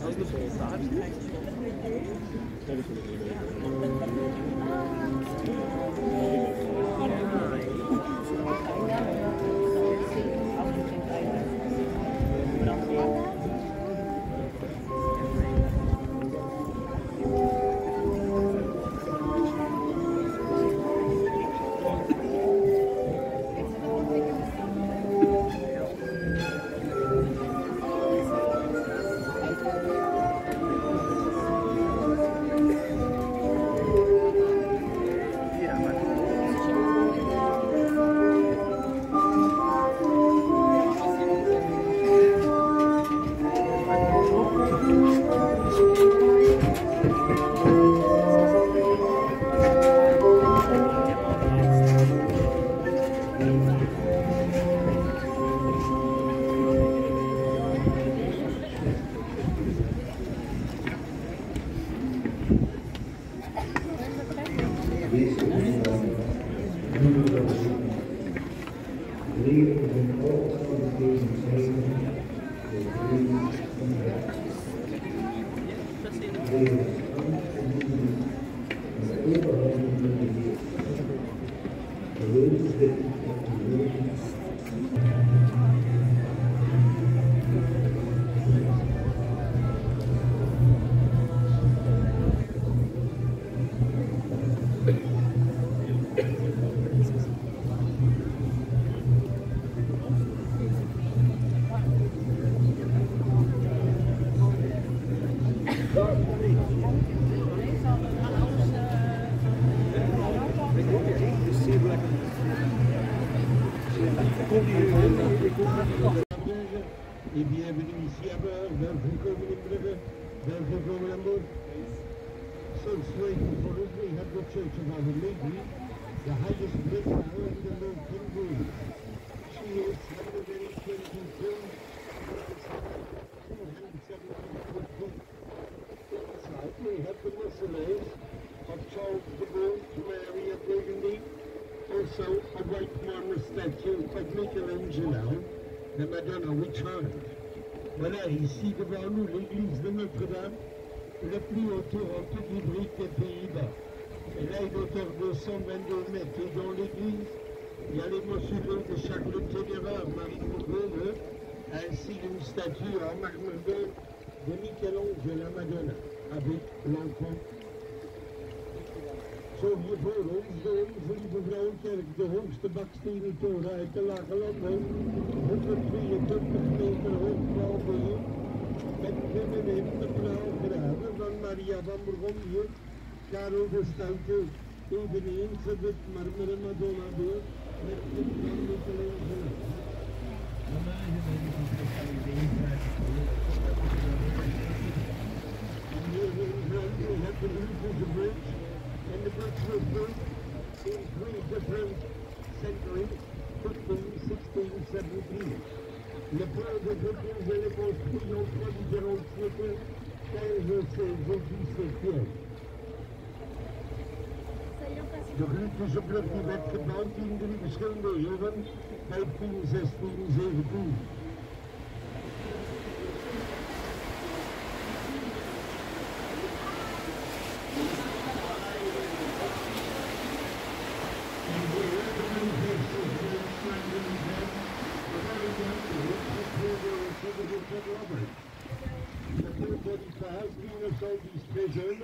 How's the ball? Et bienvenue ici à bord d'un Brugge, Belgium Hamburg. So straight for us, we have the Church of Our Lady, the highest bridge tower in the North Kingdom. She is 122, 270 feet. Inside we have the mausoleums of Charles de Gaulle, Mary of Burgundy, also a white marble statue of Michelangelo, de Madonna Witch-Hunt. Voilà, ici devant nous l'église de Notre-Dame, la plus haute rampe hybride des Pays-Bas. Elle a une hauteur de 122 mètres et dans l'église, il y a les mausolées de Charles le Téméraire, Marie de Bourgogne, ainsi qu'une statue en marbre blanc de Michel-Ange de la Madonna, avec l'enfant. Zo hier voor ons, de lieve vrouwenkerk, de hoogste bakstenen toren uit de Lage Landen, 122 meter hoog blauwbeeld, met binnen de blauwgraven van Maria van Bourgogne, Karel de Stoute, eveneens het marmeren Madonna-beeld met het van Michelangelo. En hier in Vlaanderen heb je de bridge. And the bridge was built in three different centuries, 15, 16, 17. Le pont de Bretagne est construit en trois différents siècles, 15, 16 et 17e. De route is op die werd gebouwd in drie verschillende eeuwen, 15, 16, 17.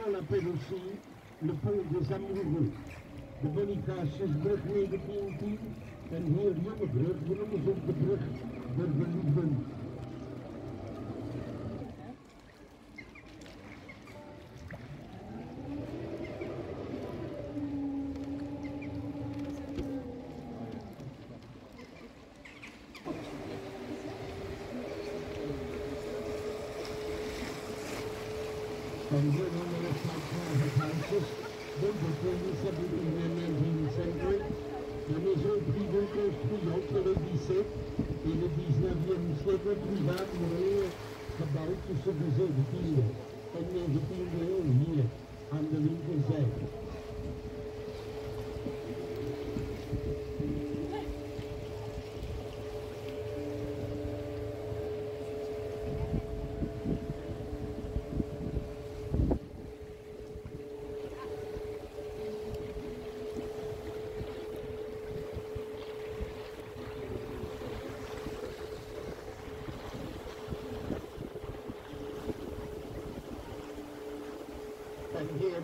On l'appelle aussi le pont des amoureux. De Bonifatiusbrug 1910 en hier Jongebrug, we noemen ze ook de brug der verliefden. Van hier onder het St. Houses, Bunkerton 17 and 19th century, la maison privée construite entre le 17 et le 19e siècle privat mourir gebouwd tussen de 17e en 19e eeuw hier aan de linkerzijde.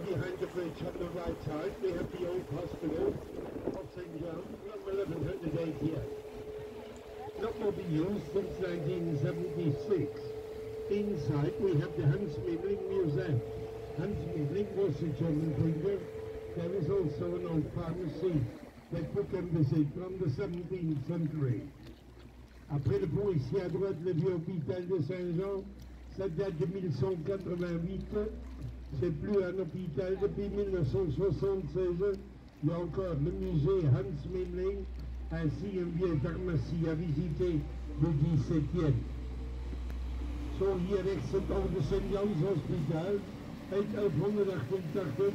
behind the bridge on the right side, we have the old hospital of St. John, number 1188. Not will be used since 1976. Inside we have the Hans Memling Museum. Hans Memling was a German printer. There is also an old pharmacy that we can visit from the 17th century. Après le pont ici à droite, le vieux hôpital de Saint-Jean, ça date de 1188. C'est plus un hôpital depuis 1976. Il y a encore le musée Hans Memling, ainsi une vieille pharmacie à visiter du 17e. Zo hier rechts het oude St. Jans Hospitaal uit 1188.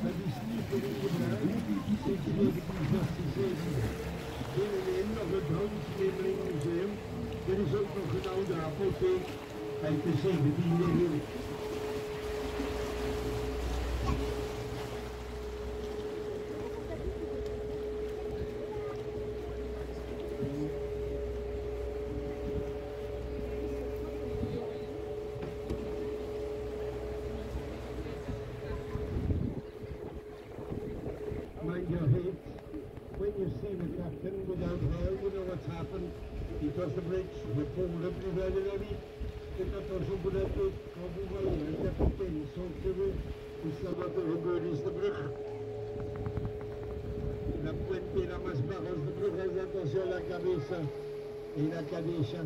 Dat is niet meer in gebruik sinds 1976. Binnenin nog het Hans Memling Museum. Er is ook nog een oude apotheek uit de 17e eeuw. Mind your head. When you see the captain without hair, you know what's happened. Because the bridge, we pulled up the very en dat was op dat het kabel en dat kapitein zo te dus dat wat er gebeurd is de brug. La puente era más baja de brug es hacia la cabeza y la cabeza.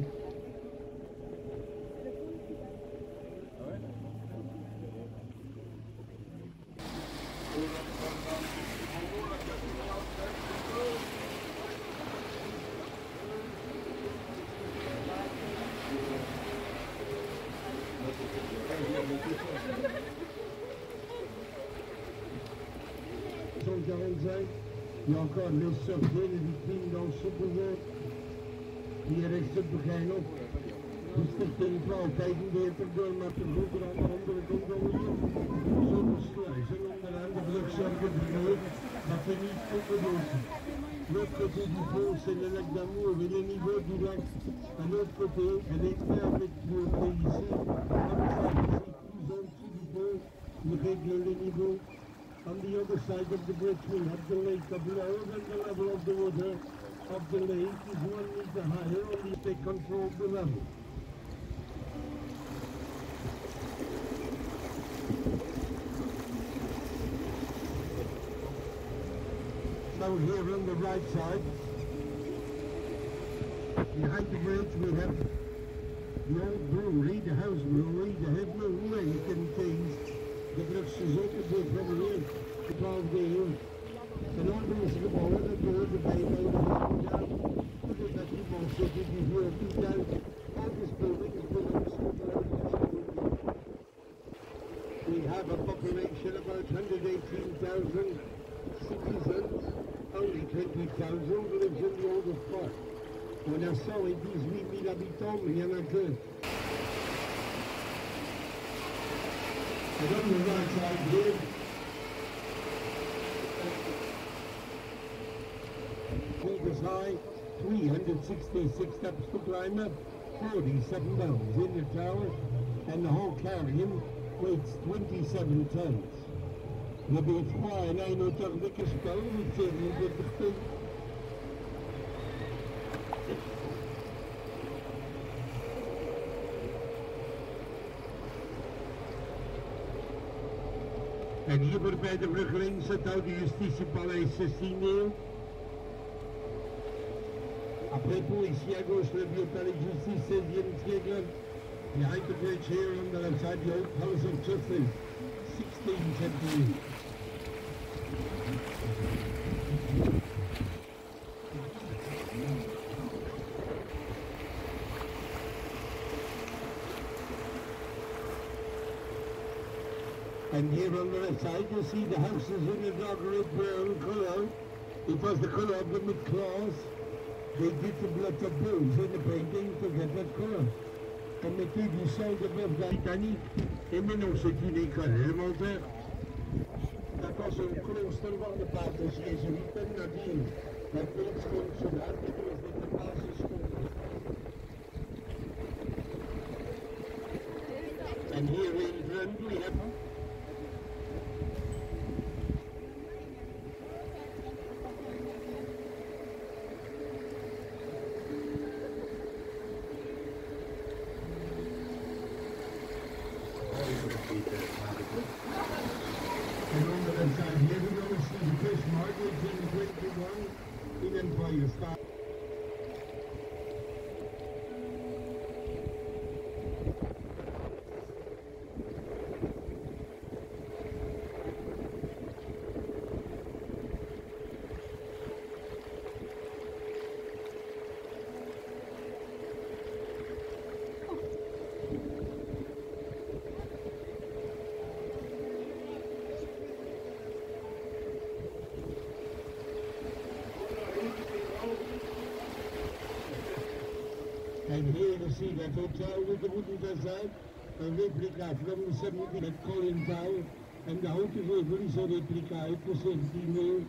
Il y a encore les sorties, les victimes dans ce pouvoir. Hier rechts op de Geinel. De stichting Vrouwtijdenbeter door met de voeten aan de andere kant van de lucht. Zonder sluizen onderaan de brug zorgen ervoor dat we niet opgedozen. L'autre côté du pont, c'est le lac d'Amour et le niveau du lac. À l'autre côté, elle est claire avec l'eau ici. Comme ça, ici, plus en dessous du pont, il règle le niveau. On the other side of the bridge we have the lake of lower than the level of the water of the lake is 1 meter higher, only they control the level. Now here on the right side, behind the bridge we have the old brewery, the house brewery, the head brewery where you can taste de Brugse zoekendeur van de weer, de 12e eeuw. En dan is gebouwen dat door de bijbouw de hospitaal. Dat die mensen die voor het uit all this building is belongs to the We have a population of about 118,000 citizens. Only 20,000 lives in the oldest part. On a 118 000 habitants, mais il y en a que. And on the right side here, peak is high, 366 steps to climb up, 47 bells in the tower, and the whole carrion weighs 27 tons. We hebben het voor en 81 spel met 27 ton. En hier wordt bij de brug links het oude justitiepaleis 16e eeuw. Après pour ici à gauche le vieux palais de justice 16e siècle. Behind the bridge here on the left side the old House of Justice 16th century. And here on the left side you see the houses in the dark red brown colour. It was the colour of the mid-claws. They did the blood of bulls in the painting to get that colour. On mettait du sang de bœuf britannique. Et maintenant c'est une école élémentaire. Dat was een klooster van de paters Jezuïeten nadien. Dat eerst stond zodat het was in de basisschool. And here in front we have before you start. And here you see that hotel with the wooden facade, a replica from the 70s at Colin Tower, and the houten gevel is a replica uit de 17e.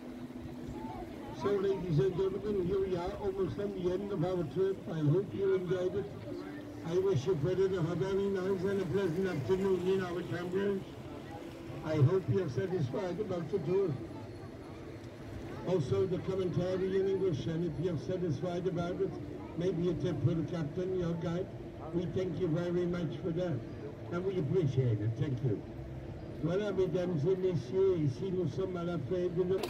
So ladies and gentlemen, here we are, almost on the end of our trip. I hope you enjoyed it. I wish you a very nice and a pleasant afternoon in our campgrounds. I hope you're satisfied about the tour. Also the commentary in English, and if you're satisfied about it, maybe a tip for the captain, your guide. We thank you very much for that, and we appreciate it. Thank you. Voilà, mesdames et messieurs, ici nous sommes à la fin de notre...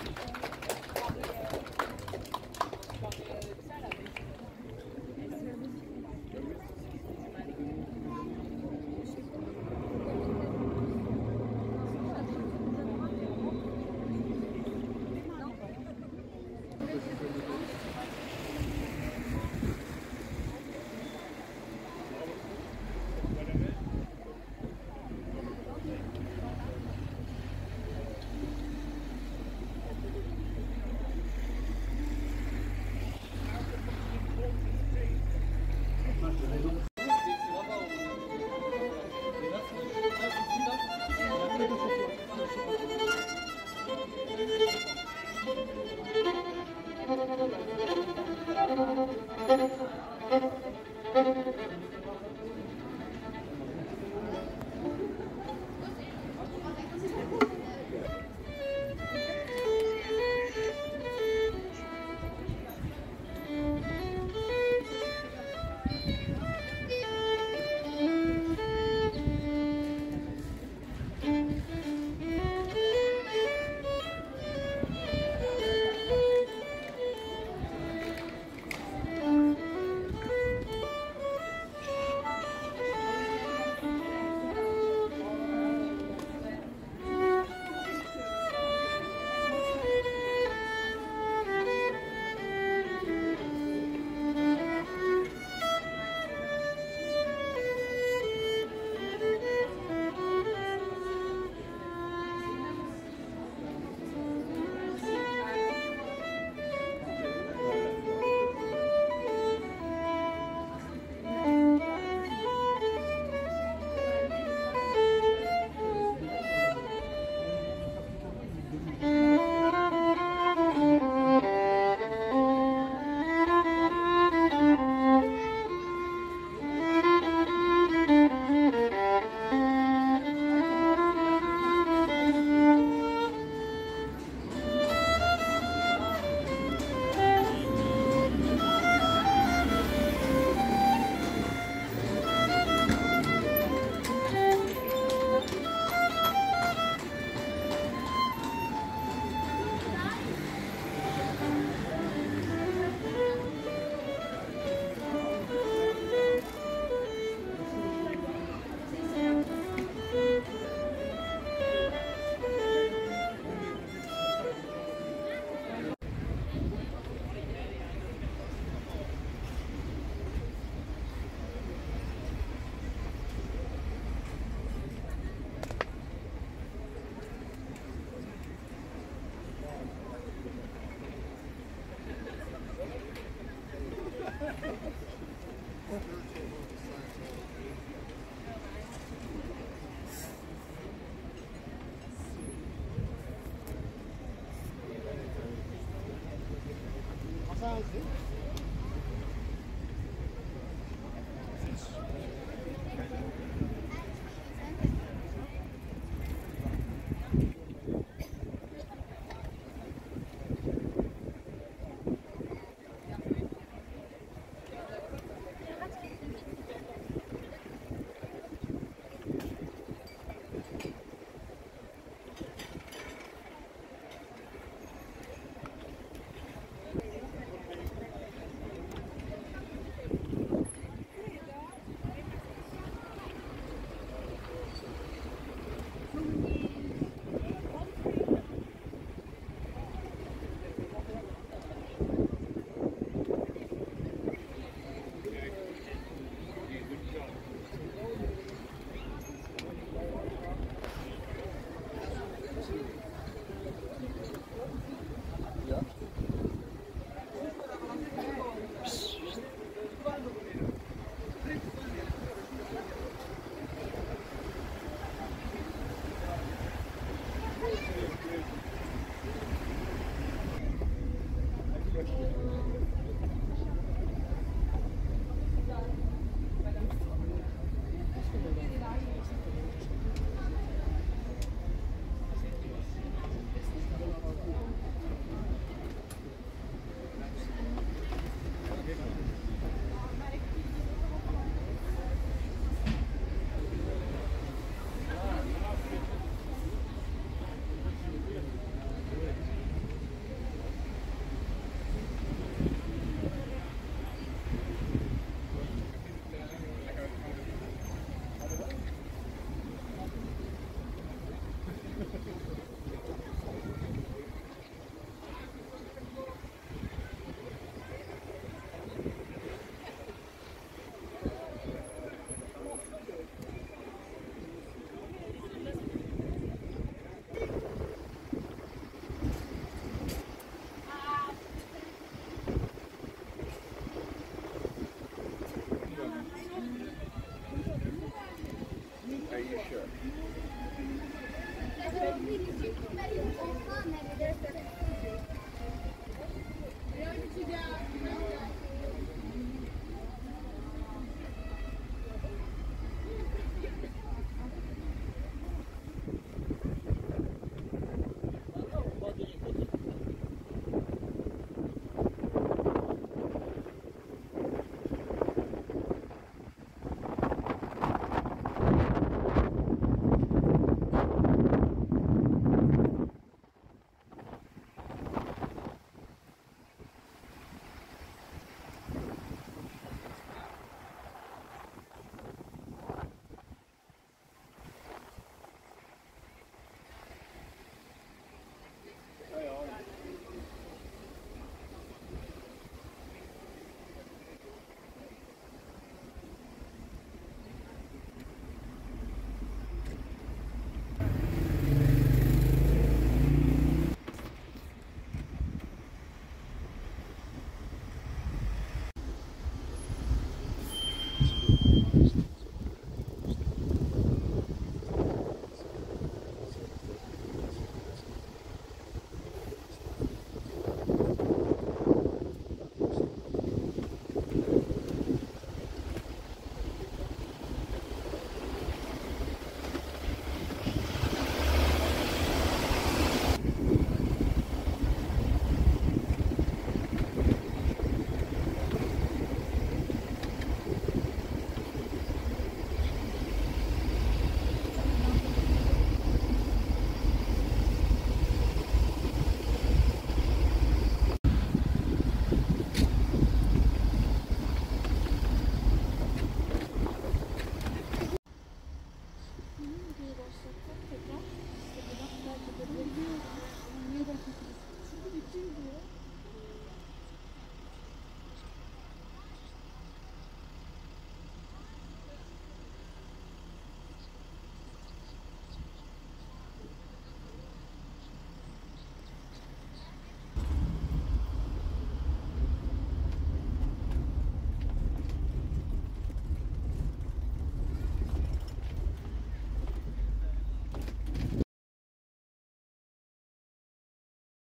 Just